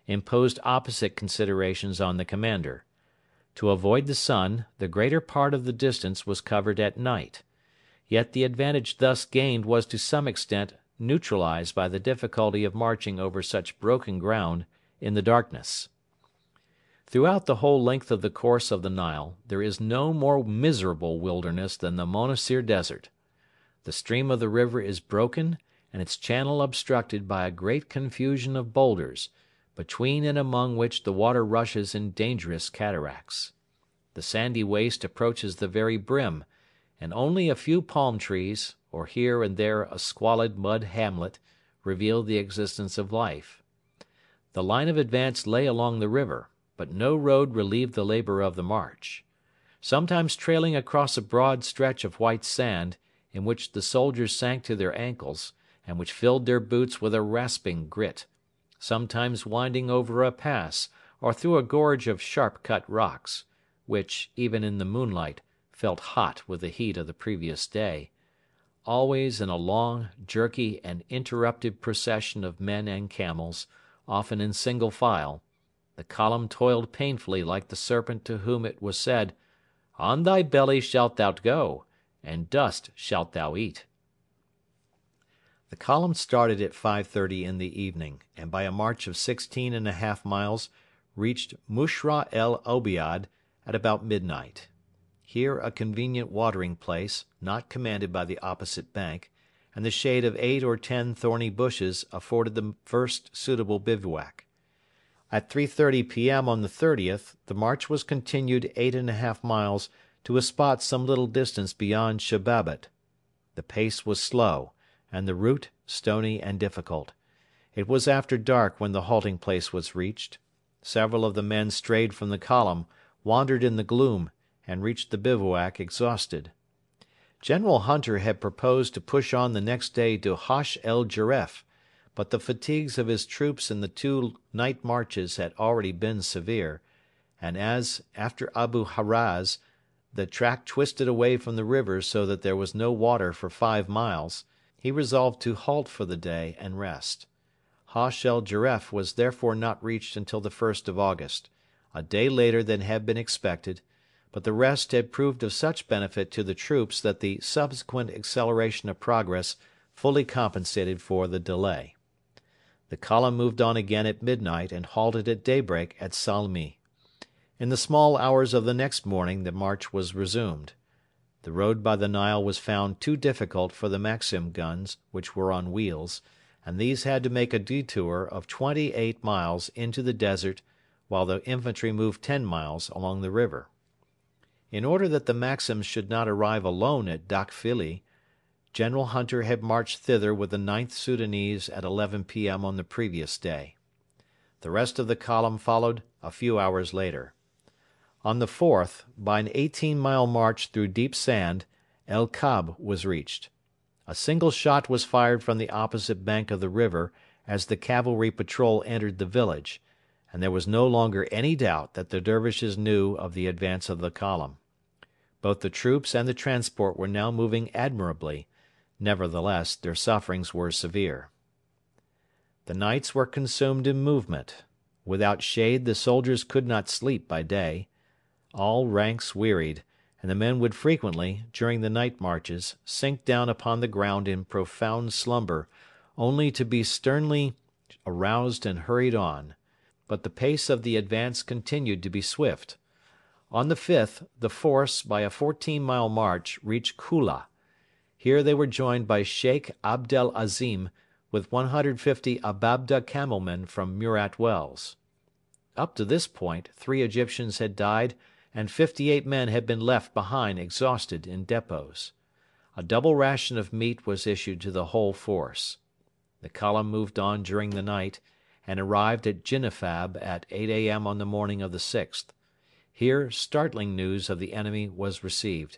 imposed opposite considerations on the commander. To avoid the sun, the greater part of the distance was covered at night. Yet the advantage thus gained was to some extent neutralised by the difficulty of marching over such broken ground in the darkness. Throughout the whole length of the course of the Nile there is no more miserable wilderness than the Monastir Desert. The stream of the river is broken and its channel obstructed by a great confusion of boulders, between and among which the water rushes in dangerous cataracts. The sandy waste approaches the very brim, and only a few palm trees, or here and there a squalid mud hamlet, reveal the existence of life. The line of advance lay along the river, but no road relieved the labour of the march. Sometimes trailing across a broad stretch of white sand, in which the soldiers sank to their ankles, and which filled their boots with a rasping grit; sometimes winding over a pass, or through a gorge of sharp-cut rocks, which, even in the moonlight, felt hot with the heat of the previous day; always in a long, jerky, and interrupted procession of men and camels, often in single file, the column toiled painfully like the serpent to whom it was said, "On thy belly shalt thou go, and dust shalt thou eat." The column started at 5:30 in the evening, and by a march of 16½ miles reached Mushra el Obiad at about midnight. Here a convenient watering place, not commanded by the opposite bank, and the shade of 8 or 10 thorny bushes afforded the first suitable bivouac. At 3:30 p.m. on the 30th the march was continued 8½ miles to a spot some little distance beyond Shebabat. The pace was slow, and the route stony and difficult. It was after dark when the halting place was reached. Several of the men strayed from the column, wandered in the gloom, and reached the bivouac exhausted. General Hunter had proposed to push on the next day to Hosh el Geref, but the fatigues of his troops in the 2 night marches had already been severe, and as, after Abu Haraz, the track twisted away from the river so that there was no water for 5 miles, he resolved to halt for the day and rest. Hosh el Geref was therefore not reached until the 1st of August, a day later than had been expected, but the rest had proved of such benefit to the troops that the subsequent acceleration of progress fully compensated for the delay. The column moved on again at midnight and halted at daybreak at Salmi. In the small hours of the next morning the march was resumed. The road by the Nile was found too difficult for the Maxim guns, which were on wheels, and these had to make a detour of 28 miles into the desert while the infantry moved 10 miles along the river. In order that the Maxims should not arrive alone at Dakfili, General Hunter had marched thither with the 9th Soudanese at 11 p.m. on the previous day. The rest of the column followed a few hours later. On the 4th, by an 18-mile march through deep sand, El Kab was reached. A single shot was fired from the opposite bank of the river as the cavalry patrol entered the village, and there was no longer any doubt that the Dervishes knew of the advance of the column. Both the troops and the transport were now moving admirably; nevertheless, their sufferings were severe. The nights were consumed in movement. Without shade the soldiers could not sleep by day. All ranks wearied, and the men would frequently, during the night marches, sink down upon the ground in profound slumber, only to be sternly aroused and hurried on. But the pace of the advance continued to be swift. On the 5th, the force, by a 14-mile march, reached Khula. Here they were joined by Sheikh Abdel Azim with 150 Ababda camelmen from Murat Wells. Up to this point 3 Egyptians had died and 58 men had been left behind exhausted in depots. A double ration of meat was issued to the whole force. The column moved on during the night, and arrived at Ginefab at 8 a.m. on the morning of the 6th. Here startling news of the enemy was received.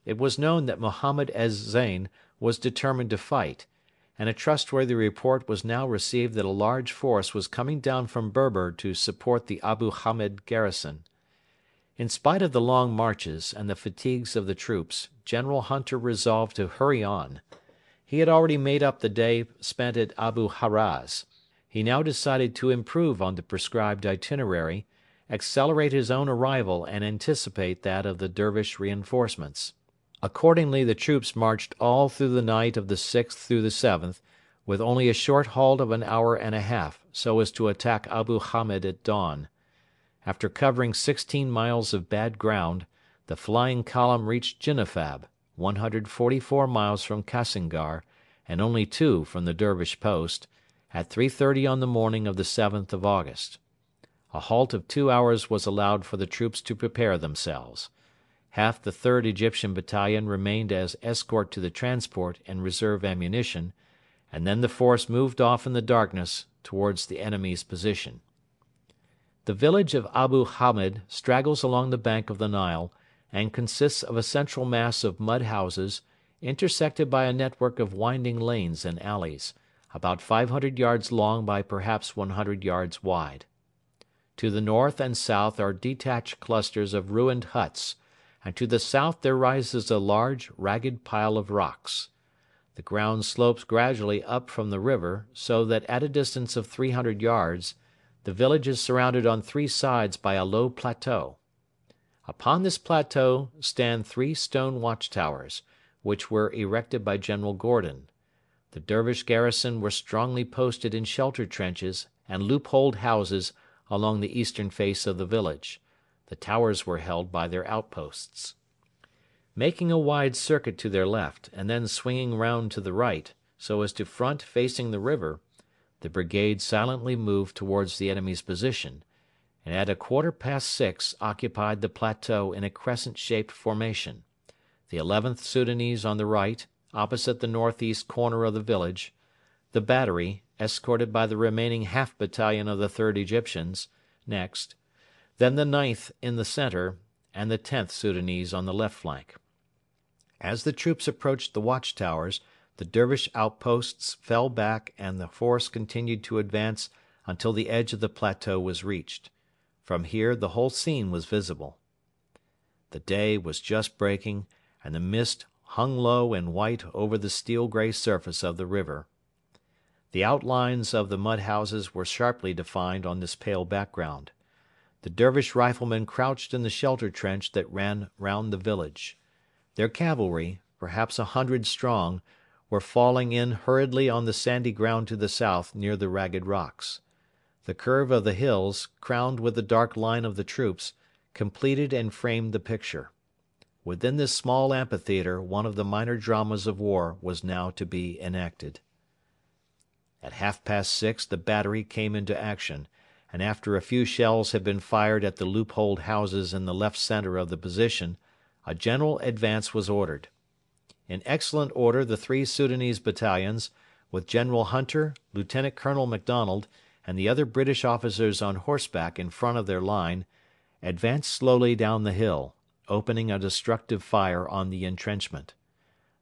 It was known that Mohammed ez Zain was determined to fight, and a trustworthy report was now received that a large force was coming down from Berber to support the Abu Hamed garrison. In spite of the long marches and the fatigues of the troops, General Hunter resolved to hurry on. He had already made up the day spent at Abu Haraz. He now decided to improve on the prescribed itinerary, accelerate his own arrival and anticipate that of the Dervish reinforcements. Accordingly the troops marched all through the night of the 6th through the 7th, with only a short halt of an hour and a half, so as to attack Abu Hamed at dawn. After covering 16 miles of bad ground, the flying column reached Ginnifab, 144 miles from Kassingar and only 2 from the Dervish post, at 3:30 on the morning of the 7th of August. A halt of 2 hours was allowed for the troops to prepare themselves. Half the 3rd Egyptian Battalion remained as escort to the transport and reserve ammunition, and then the force moved off in the darkness towards the enemy's position. The village of Abu Hamed straggles along the bank of the Nile, and consists of a central mass of mud houses, intersected by a network of winding lanes and alleys, about 500 yards long by perhaps 100 yards wide. To the north and south are detached clusters of ruined huts, and to the south there rises a large, ragged pile of rocks. The ground slopes gradually up from the river, so that at a distance of 300 yards the village is surrounded on 3 sides by a low plateau. Upon this plateau stand 3 stone watchtowers, which were erected by General Gordon. The Dervish garrison were strongly posted in shelter trenches and loopholed houses along the eastern face of the village. The towers were held by their outposts. Making a wide circuit to their left, and then swinging round to the right, so as to front facing the river, the brigade silently moved towards the enemy's position, and at 6:15 occupied the plateau in a crescent-shaped formation, the 11th Soudanese on the right, opposite the northeast corner of the village, the battery, escorted by the remaining half battalion of the 3rd Egyptians, next, then the 9th in the centre, and the 10th Soudanese on the left flank. As the troops approached the watchtowers, the Dervish outposts fell back and the force continued to advance until the edge of the plateau was reached. From here the whole scene was visible. The day was just breaking, and the mist hung low and white over the steel-grey surface of the river. The outlines of the mud houses were sharply defined on this pale background. The Dervish riflemen crouched in the shelter trench that ran round the village. Their cavalry, perhaps 100 strong, were falling in hurriedly on the sandy ground to the south near the ragged rocks. The curve of the hills, crowned with the dark line of the troops, completed and framed the picture. Within this small amphitheatre one of the minor dramas of war was now to be enacted. At 6:30 the battery came into action, and after a few shells had been fired at the loopholed houses in the left centre of the position, a general advance was ordered. In excellent order the 3 Soudanese battalions, with General Hunter, Lieutenant Colonel MacDonald, and the other British officers on horseback in front of their line, advanced slowly down the hill, opening a destructive fire on the entrenchment.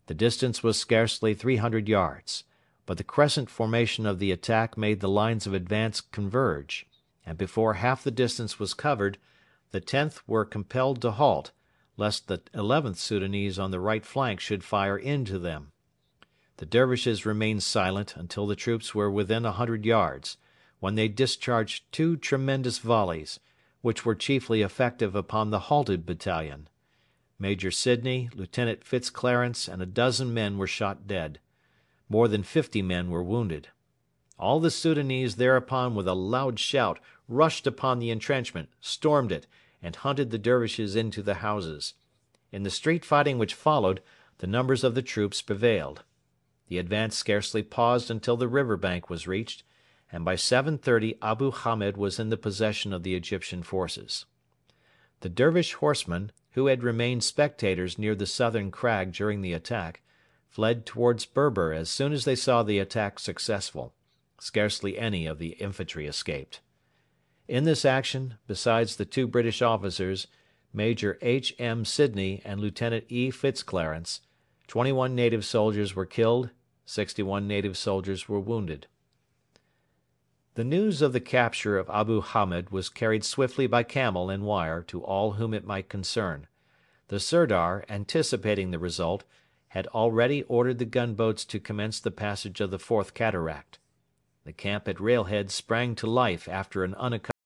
The distance was scarcely 300 yards, but the crescent formation of the attack made the lines of advance converge, and before half the distance was covered, the 10th were compelled to halt, lest the 11th Soudanese on the right flank should fire into them. The Dervishes remained silent until the troops were within 100 yards, when they discharged 2 tremendous volleys, which were chiefly effective upon the halted battalion. Major Sidney, Lieutenant Fitzclarence, and a dozen men were shot dead. More than 50 men were wounded. All the Soudanese thereupon with a loud shout rushed upon the entrenchment, stormed it, and hunted the Dervishes into the houses. In the street fighting which followed, the numbers of the troops prevailed. The advance scarcely paused until the river bank was reached, and by 7:30 Abu Hamed was in the possession of the Egyptian forces. The Dervish horsemen, who had remained spectators near the southern crag during the attack, fled towards Berber as soon as they saw the attack successful. Scarcely any of the infantry escaped. In this action, besides the 2 British officers, Major H. M. Sidney and Lieutenant E. Fitzclarence, 21 native soldiers were killed, 61 native soldiers were wounded. The news of the capture of Abu Hamed was carried swiftly by camel and wire to all whom it might concern. The Sirdar, anticipating the result, had already ordered the gunboats to commence the passage of the Fourth Cataract. The camp at Railhead sprang to life after an unaccustomed